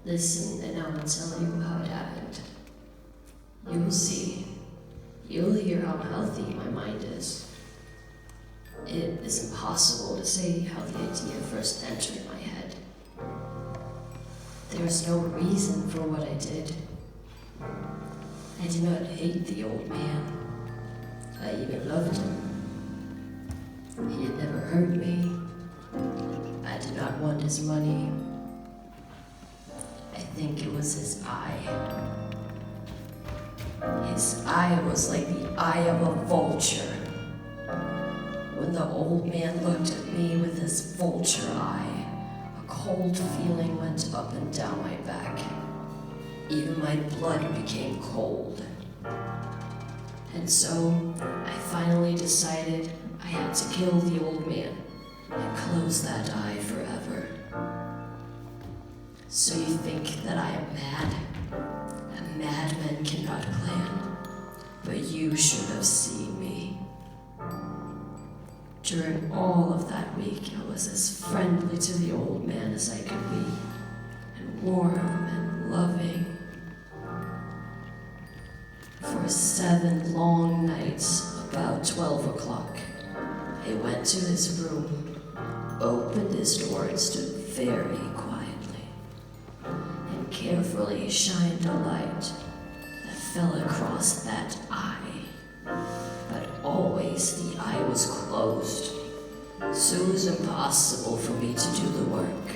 Listen, and I will tell you how it happened. You will see. You'll hear how healthy my mind is. It is impossible to say how the idea first entered my head. There was no reason for what I did. I did not hate the old man. I even loved him. He had never hurt me. I did not want his money. I think it was his eye. His eye was like the eye of a vulture. When the old man looked at me with his vulture eye, a cold feeling went up and down my back. Even my blood became cold. And so, I finally decided I had to kill the old man and close that eye forever. So you think that I am mad? A madman cannot plan, but you should have seen me. During all of that week, I was as friendly to the old man as I could be, and warm and loving. For 7 long nights, about 12 o'clock, I went to his room, opened his door, and stood very quietly, and carefully shined a light that fell across that eye. But always the eye was closed, so it was impossible for me to do the work.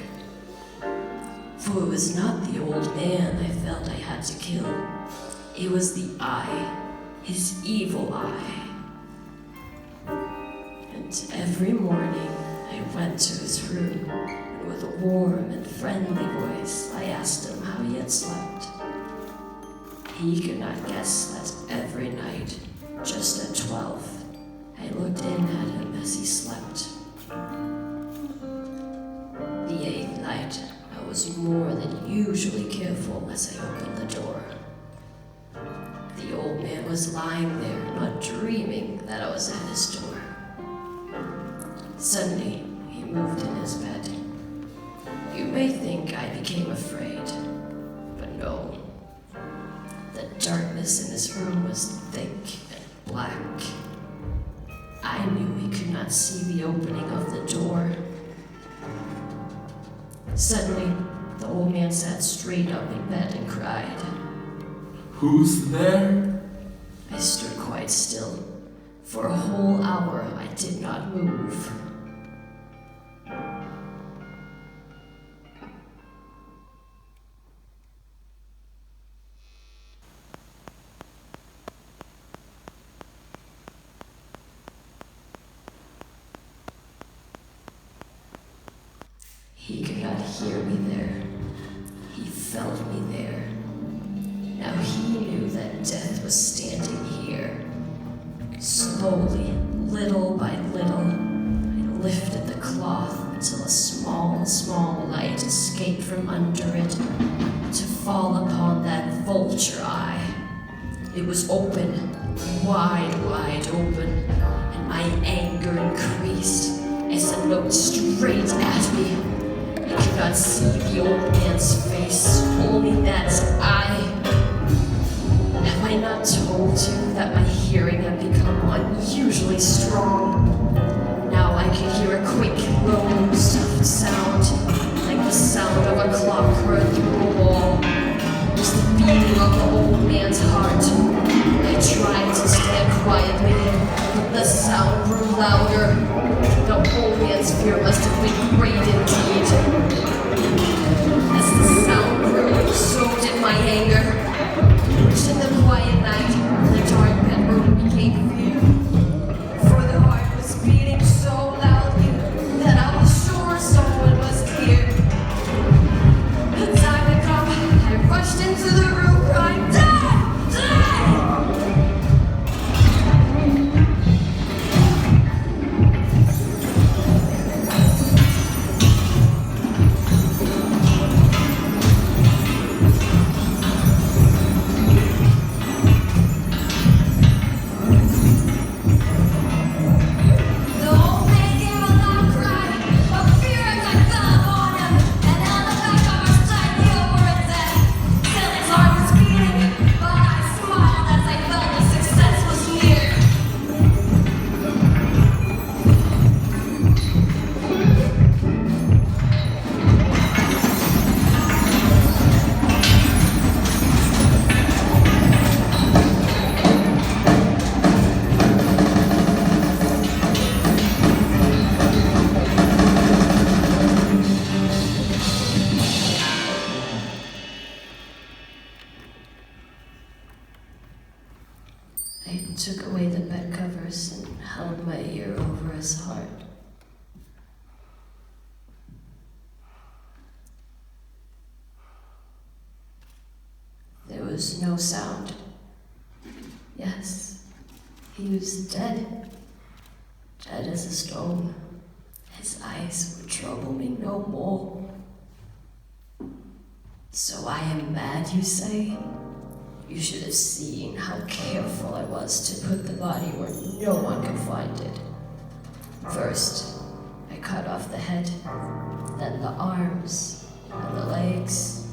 For it was not the old man I felt I had to kill. It was the eye, his evil eye. And every morning I went to his room, and with a warm and friendly voice I asked him how he had slept. He could not guess that every night, just at 12, I looked in at him as he slept. The 8th night, I was more than usually careful as I opened the door. The old man was lying there, not dreaming that I was at his door. Suddenly, he moved in his bed. You may think I became afraid, but no. The darkness in his room was thick and black. I knew he could not see the opening of the door. Suddenly, the old man sat straight up in bed and cried. Who's there? I stood quite still. For a whole hour, I did not move. He could not hear me there. He felt me there. Now he knew that death was standing here. Slowly, little by little, I lifted the cloth until a small light escaped from under it to fall upon that vulture eye. It was open, wide open, and my anger increased as it looked straight at me. I could not see the old man's face, only that eye. Have I not told you that my hearing had become unusually strong? Now I could hear a quick, low, soft sound, like the sound of a clock heard through a wall. It was the beating of the old man's heart. I tried to stand quietly, but the sound grew louder. The old man's fear must have been great indeed. As the sound grew, so did my anger. In the quiet night, the dark bedroom became fear. For the heart was beating so loudly that I was sure someone was here. The time had come, I rushed into the room crying, "Die! Die!" the bed covers and held my ear over his heart. There was no sound. Yes, he was dead. Dead as a stone. His eyes would trouble me no more. So I am mad, you say? You should have seen how careful I was to put the body where no one could find it. First, I cut off the head, then the arms and the legs.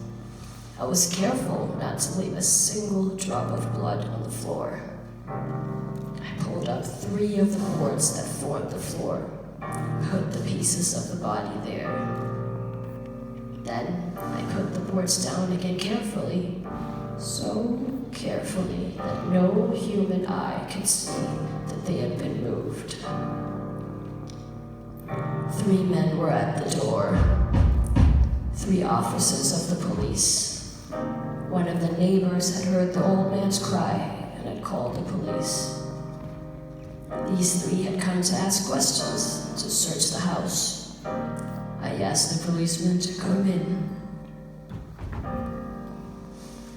I was careful not to leave a single drop of blood on the floor. I pulled up 3 of the boards that formed the floor, put the pieces of the body there. Then I put the boards down again carefully, so carefully that no human eye could see that they had been moved. 3 men were at the door, 3 officers of the police. One of the neighbors had heard the old man's cry and had called the police. These 3 had come to ask questions, to search the house. I asked the policeman to come in.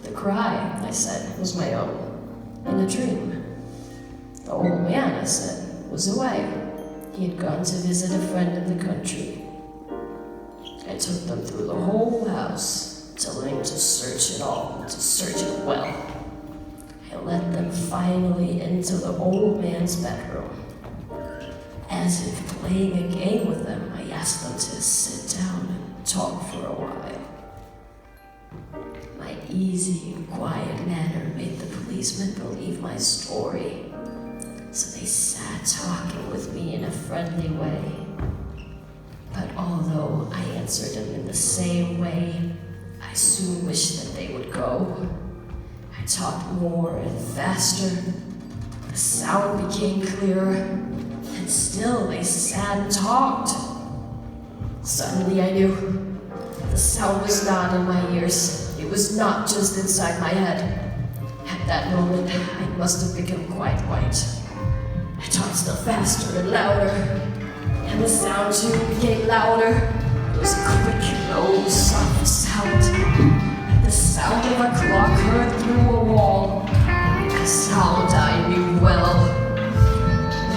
The cry, I said, was my own, in a dream. The old man, I said, was away. He had gone to visit a friend in the country. I took them through the whole house, telling them to search it all, to search it well. I led them finally into the old man's bedroom. As if playing a game with them, I asked them to sit down and talk for a while. My easy and quiet manner made the policemen believe my story, so they sat talking with me in a friendly way. But although I answered them in the same way, I soon wished that they would go. I talked more and faster. The sound became clearer, and still they sat and talked. Suddenly I knew the sound was not in my ears. It was not just inside my head. At that moment, I must have become quite white. I talked still faster and louder, and the sound too became louder. It was a quick, low, soft sound. The sound of a clock heard through a wall. A sound I knew well.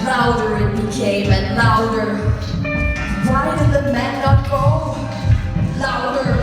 Louder it became and louder. Why did the men not go? Louder,